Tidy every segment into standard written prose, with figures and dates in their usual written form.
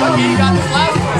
Lucky he got this last one.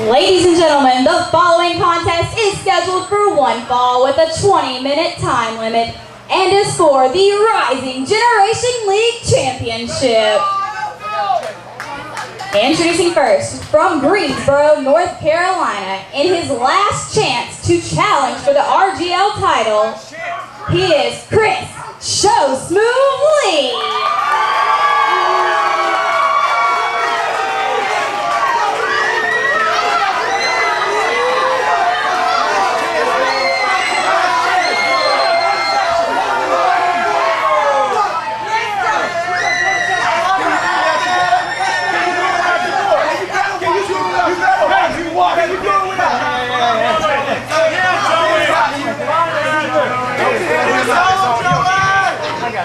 Ladies and gentlemen, the following contest is scheduled for one fall with a 20-minute time limit and is for the Rising Generation League Championship. Introducing first, from Greensboro, North Carolina, in his last chance to challenge for the RGL title, he is Chris "Show Smoove" Lee.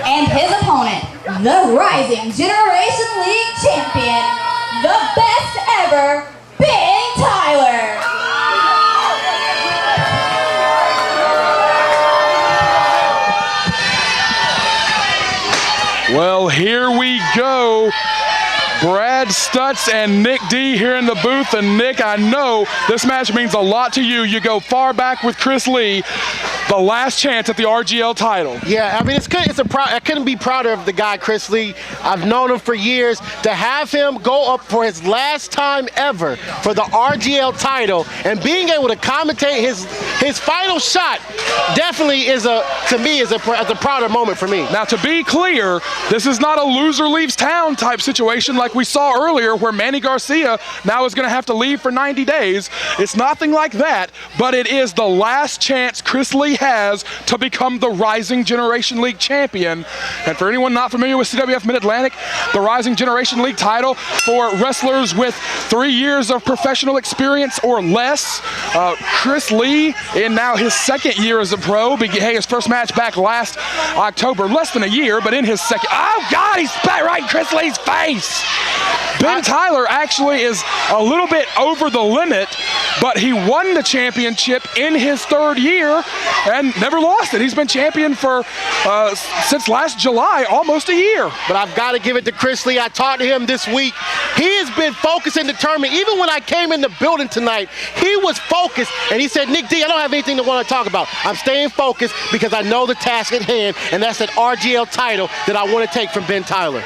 And his opponent, the Rising Generation League champion, the best ever, Ben Tyler. Well, here we go. Brad Stutts and Nick D here in the booth. And Nick, I know this match means a lot to you. You go far back with Chris Lee. The last chance at the RGL title. Yeah, I mean, it's good. I couldn't be prouder of the guy, Chris Lee. I've known him for years. To have him go up for his last time ever for the RGL title and being able to commentate his final shot definitely is to me is a prouder moment for me. Now, to be clear, this is not a loser leaves town type situation like we saw earlier where Manny Garcia now is going to have to leave for 90 days. It's nothing like that, but it is the last chance Chris Lee has to become the Rising Generation League champion. And for anyone not familiar with CWF Mid-Atlantic, the Rising Generation League title for wrestlers with 3 years of professional experience or less. Chris Lee, in now his second year as a pro, began his first match back last October, less than a year, but in his second, oh God, he spat right in Chris Lee's face. Ben Tyler actually is a little bit over the limit, but he won the championship in his third year and never lost it. He's been champion for since last July, almost a year. But I've got to give it to Chris Lee. I talked to him this week. He has been focused and determined. Even when I came in the building tonight, he was focused, and he said, Nick D, I don't have anything to want to talk about. I'm staying focused because I know the task at hand, and that's that RGL title that I want to take from Ben Tyler.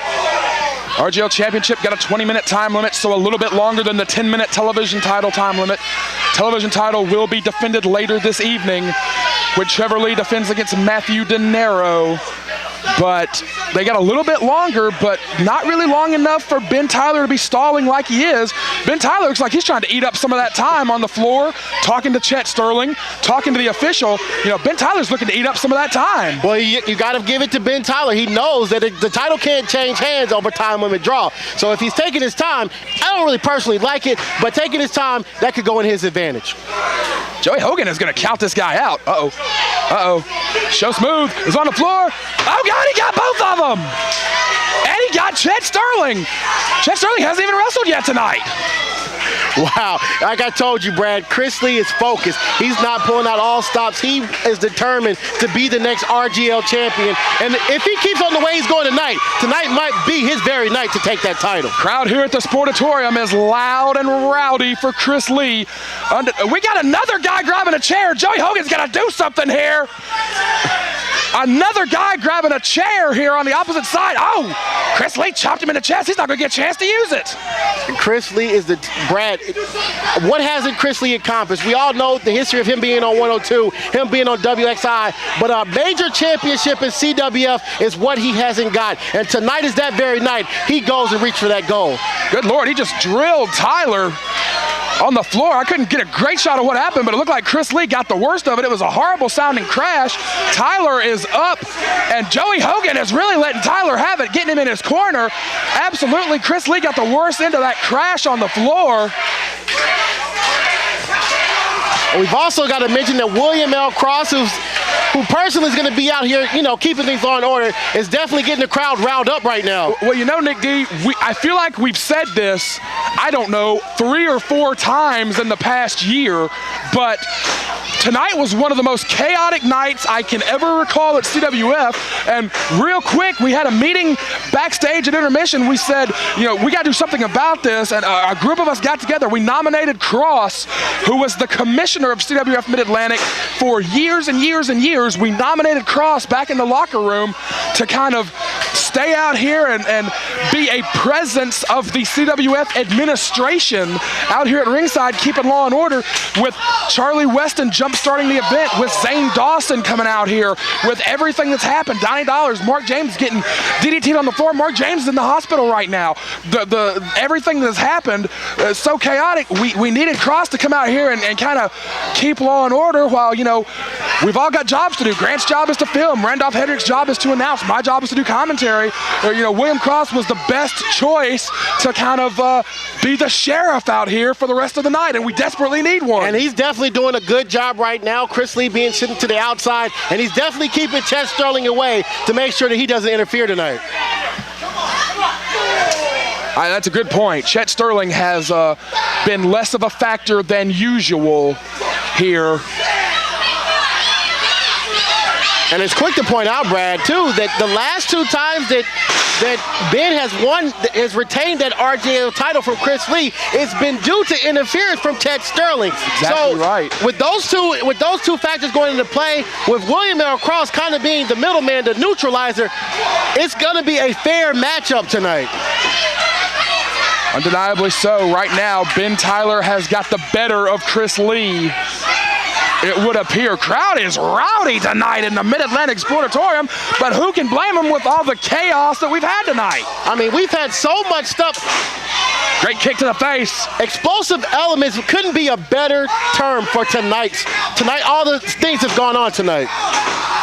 RGL Championship got a 20-minute time limit, so a little bit longer than the 10-minute television title time limit. Television title will be defended later this evening when Trevor Lee defends against Matty de Nero. But they got a little bit longer, but not really long enough for Ben Tyler to be stalling like he is. Ben Tyler looks like he's trying to eat up some of that time on the floor, talking to Chet Sterling, talking to the official. You know, Ben Tyler's looking to eat up some of that time. Well, you got to give it to Ben Tyler. He knows that the title can't change hands over time limit draw. So if he's taking his time, I don't really personally like it, but taking his time, that could go in his advantage. Joey Hogan is going to count this guy out. Uh-oh. Uh-oh. Show Smoove is on the floor. Oh, God, he got both of them. And he got Chet Sterling. Chet Sterling hasn't even wrestled yet tonight. Wow, like I told you, Brad, Chris Lee is focused. He's not pulling out all stops. He is determined to be the next RGL champion. And if he keeps on the way he's going tonight might be his very night to take that title. Crowd here at the Sportatorium is loud and rowdy for Chris Lee. We got another guy grabbing a chair. Joey Hogan's got to do something here. Another guy grabbing a chair here on the opposite side. Oh, Chris Lee chopped him in the chest. He's not going to get a chance to use it. Chris Lee is Brad, what hasn't Chris Lee accomplished? We all know the history of him being on 102, him being on WXI, but a major championship in CWF is what he hasn't got. And tonight is that very night he goes and reaches for that goal. Good Lord, he just drilled Tyler on the floor. I couldn't get a great shot of what happened, but it looked like Chris Lee got the worst of it. It was a horrible sounding crash. Tyler is up, and Joey Hogan is really letting Tyler have it, getting him in his corner. Absolutely, Chris Lee got the worst end of that crash on the floor. We've also got to mention that William L. Cross, who personally is going to be out here, you know, keeping things law and order, is definitely getting the crowd riled up right now. Well, you know, Nick D, I feel like we've said this, I don't know, 3 or 4 times in the past year, but tonight was one of the most chaotic nights I can ever recall at CWF. And real quick, we had a meeting backstage at intermission. We said, you know, we got to do something about this. And a group of us got together. We nominated Cross, who was the commissioner of CWF Mid-Atlantic for years and years and years. We nominated Cross back in the locker room to kind of stay out here and be a presence of the CWF administration out here at ringside, keeping law and order, with Charlie Weston jump-starting the event, with Zane Dawson coming out here, with everything that's happened. Donnie Dollars, Mark James getting DDT'd on the floor. Mark James is in the hospital right now. Everything that's happened is so chaotic. We needed Cross to come out here and kind of keep law and order while, you know, we've all got jobs to do. Grant's job is to film. Randolph Hedrick's job is to announce. My job is to do commentary. You know, William Cross was the best choice to kind of be the sheriff out here for the rest of the night, and we desperately need one. And he's definitely doing a good job right now. Chris Lee being sitting to the outside, and he's definitely keeping Chet Sterling away to make sure that he doesn't interfere tonight. That's a good point. Chet Sterling has been less of a factor than usual here. And it's quick to point out, Brad, too, that the last 2 times that Ben has retained that RGL title from Chris Lee, it's been due to interference from Chet Sterling. Exactly right. With those two factors going into play, with William L. Cross kind of being the middleman, the neutralizer, it's going to be a fair matchup tonight. Undeniably so. Right now, Ben Tyler has got the better of Chris Lee. It would appear. Crowd is rowdy tonight in the Mid-Atlantic Sportatorium, but who can blame them with all the chaos that we've had tonight? I mean, we've had so much stuff. Great kick to the face. Explosive elements couldn't be a better term for tonight. Tonight, all the things have gone on tonight.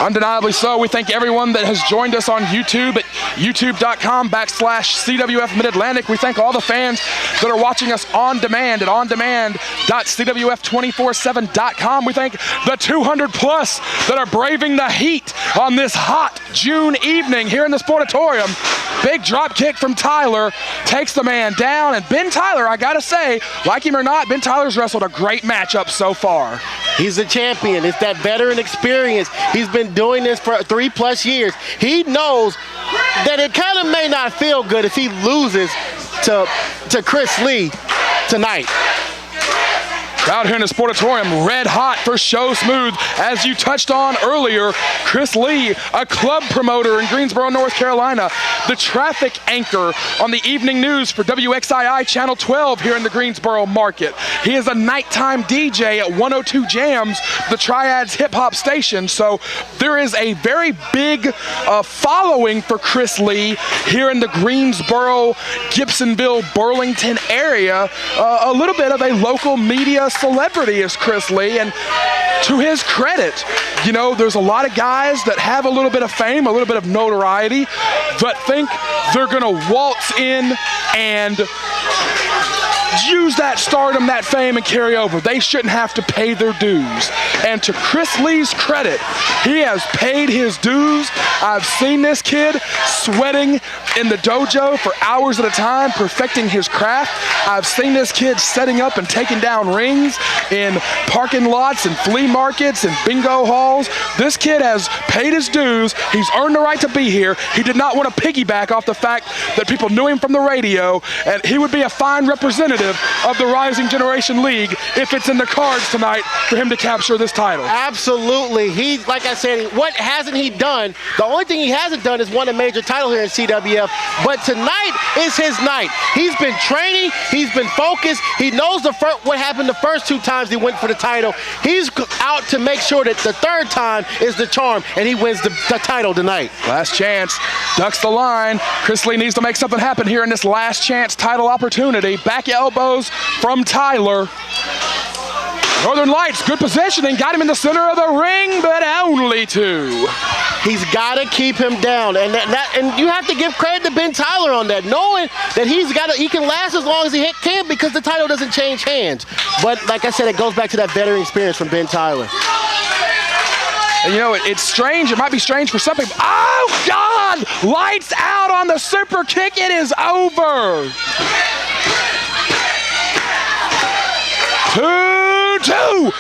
Undeniably so. We thank everyone that has joined us on YouTube at youtube.com/CWF Mid-Atlantic. We thank all the fans that are watching us on demand at ondemand.cwf247.com. We thank the 200 plus that are braving the heat on this hot June evening here in the Sportatorium. Big drop kick from Tyler, takes the man down, and Ben Tyler, I gotta say, like him or not, Ben Tyler's wrestled a great matchup so far. He's the champion. It's that veteran experience. He's been doing this for 3+ years. He knows that it kind of may not feel good if he loses to Chris Lee tonight. Out here in the Sportatorium, red hot for Show Smoove. As you touched on earlier, Chris Lee, a club promoter in Greensboro, North Carolina, the traffic anchor on the evening news for WXII Channel 12 here in the Greensboro market. He is a nighttime DJ at 102 Jams, the Triads hip hop station. So there is a very big following for Chris Lee here in the Greensboro, Gibsonville, Burlington area. A little bit of a local media celebrity is Chris Lee, and to his credit, you know, there's a lot of guys that have a little bit of fame, a little bit of notoriety, but think they're gonna waltz in and use that stardom, that fame, and carry over. They shouldn't have to pay their dues. And to Chris Lee's credit, he has paid his dues. I've seen this kid sweating in the dojo for hours at a time, perfecting his craft. I've seen this kid setting up and taking down rings in parking lots and flea markets and bingo halls. This kid has paid his dues. He's earned the right to be here. He did not want to piggyback off the fact that people knew him from the radio, and he would be a fine representative of the Rising Generation League if it's in the cards tonight for him to capture this title. Absolutely. He, like I said, what hasn't he done? The only thing he hasn't done is won a major title here in CWF, but tonight is his night. He's been training, he's been focused, he knows what happened the first 2 times he went for the title. He's out to make sure that the 3rd time is the charm, and he wins the title tonight. Last chance, ducks the line. Chris Lee needs to make something happen here in this last chance title opportunity. Back elbows from Tyler. Northern Lights, good positioning, got him in the center of the ring, but only 2. He's got to keep him down, and and you have to give credit to Ben Tyler on that, knowing that he can last as long as he can because the title doesn't change hands. But like I said, it goes back to that veteran experience from Ben Tyler. And you know, it's strange. It might be strange for some people. Oh, God! Lights out on the super kick. It is over. 2-2.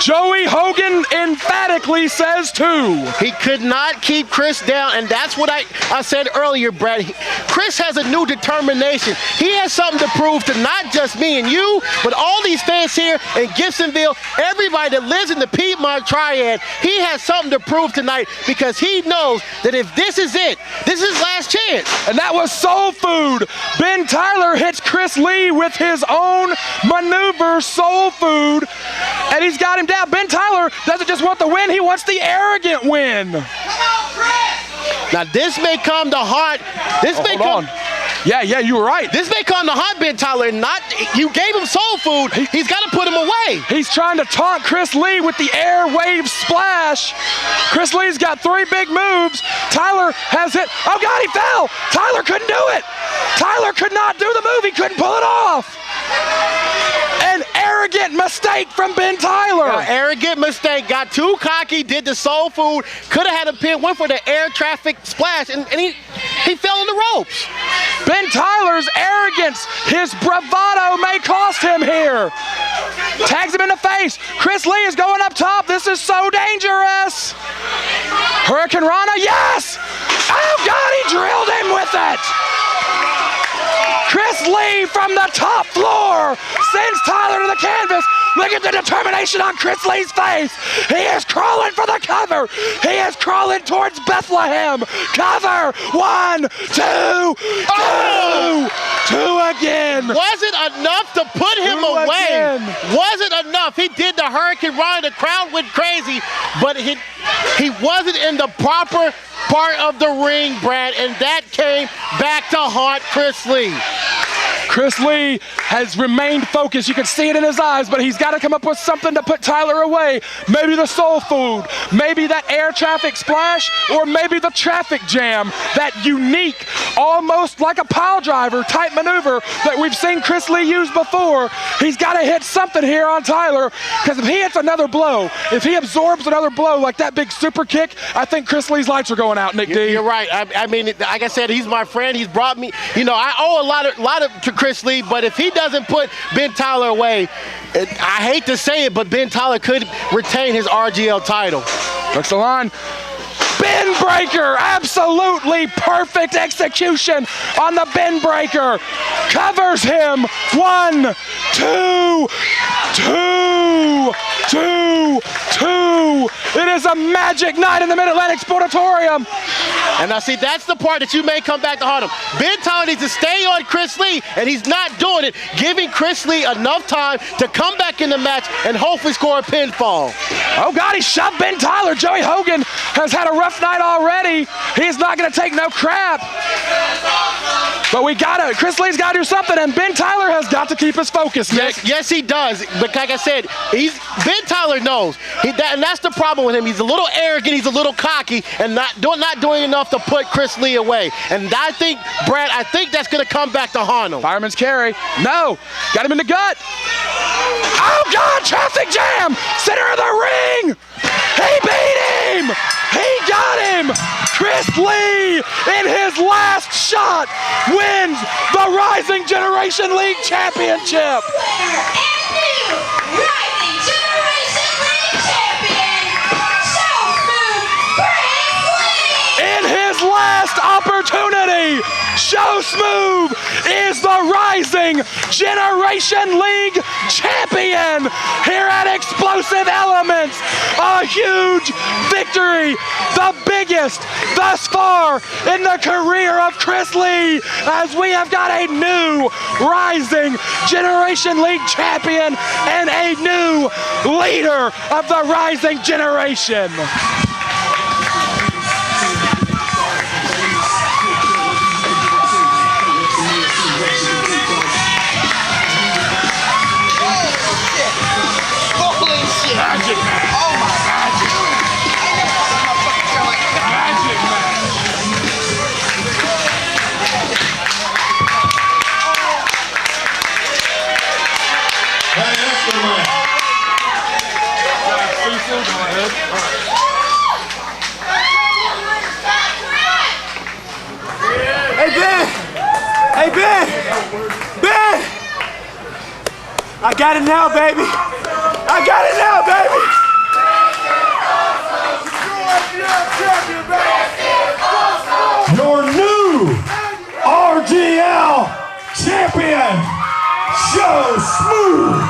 Joey Hogan emphatically says 2. He could not keep Chris down, and that's what I said earlier, Brad. Chris has a new determination. He has something to prove to not just me and you, but all these fans here in Gibsonville, everybody that lives in the Piedmont Triad. He has something to prove tonight because he knows that if this is it, this is his last chance. And that was Soul Food. Ben Tyler hits Chris Lee with his own maneuver, Soul Food, and he's got him down. Ben Tyler doesn't just want the win, he wants the arrogant win. Now this may come to haunt. Yeah, you were right. This may come to haunt Ben Tyler. You gave him Soul Food. He's got to put him away. He's trying to taunt Chris Lee with the air wave splash. Chris Lee's got 3 big moves. Tyler has hit. Oh God, he fell. Tyler couldn't do it. Tyler could not do the move. He couldn't pull it off. An arrogant mistake from Ben Tyler. Arrogant mistake. Got too cocky, did the Soul Food. Could have had a pin, went for the air traffic splash, and he fell in the ropes. Ben Tyler's arrogance, his bravado may cost him here. Tags him in the face. Chris Lee is going up top. This is so dangerous. Hurricane Rana, yes! Oh God, he drilled him with it. Chris Lee from the top floor sends Tyler to the canvas. Look at the determination on Chris Lee's face. He is crawling for the cover. He is crawling towards Bethlehem. Cover. 1, 2, 2. 2 again. Wasn't enough to put him away. Wasn't enough. He did the Hurricane Run. The crowd went crazy, but he wasn't in the proper part of the ring, Brad, and that came back to haunt Chris Lee. Chris Lee has remained focused. You can see it in his eyes, but he's got to come up with something to put Tyler away. Maybe the Soul Food, maybe that air traffic splash, or maybe the traffic jam, that unique, almost like a pile driver type maneuver that we've seen Chris Lee use before. He's got to hit something here on Tyler, because if he hits another blow, if he absorbs another blow like that big super kick, I think Chris Lee's lights are going out, Nick D. You're right. I mean, like I said, he's my friend. He's brought me, I owe a lot to Chris Lee, but if he doesn't put Ben Tyler away, I hate to say it, but Ben Tyler could retain his RGL title. Looks the line. Ben Breaker, absolutely perfect execution on the Ben Breaker. Covers him. 1, 2, 2, 2, 2. It is a magic night in the Mid-Atlantic Sportatorium. And now see, that's the part that you may come back to haunt him. Ben Tyler needs to stay on Chris Lee, and he's not doing it, giving Chris Lee enough time to come back in the match and hopefully score a pinfall. Oh God, he shoved Ben Tyler. Joey Hogan has had a rough night already. He's not going to take no crap. But Chris Lee's got to do something, and Ben Tyler has got to keep his focus, Nick. Yes, he does. But like I said, Ben Tyler knows, and that's the problem with him. He's a little arrogant, he's a little cocky, and not doing enough to put Chris Lee away. And I think, Brad, that's going to come back to haunt him. Fireman's carry. No. Got him in the gut. Oh, God, traffic jam. Center of the ring. He beat him. He got him. Chris Lee, in his last shot, wins the Rising Generation League Championship. Rising Generation League Champion, In his last opportunity, Show Smoove is the Rising Generation League Champion here at Explosive Elements. A huge victory, the biggest thus far in the career of Chris Lee, as we have got a new Rising Generation League Champion and a new leader of the Rising Generation. Magic man. Oh my magic. Magic man. Hey, extra man. Cecil, go ahead. Hey Ben! Hey Ben! Ben! I got it now, baby! I got it now, baby! Your new RGL champion, Show Smoove.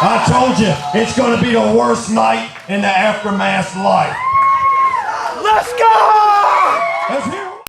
I told you, it's going to be the worst night in the Aftermath life. Let's go! Let's hear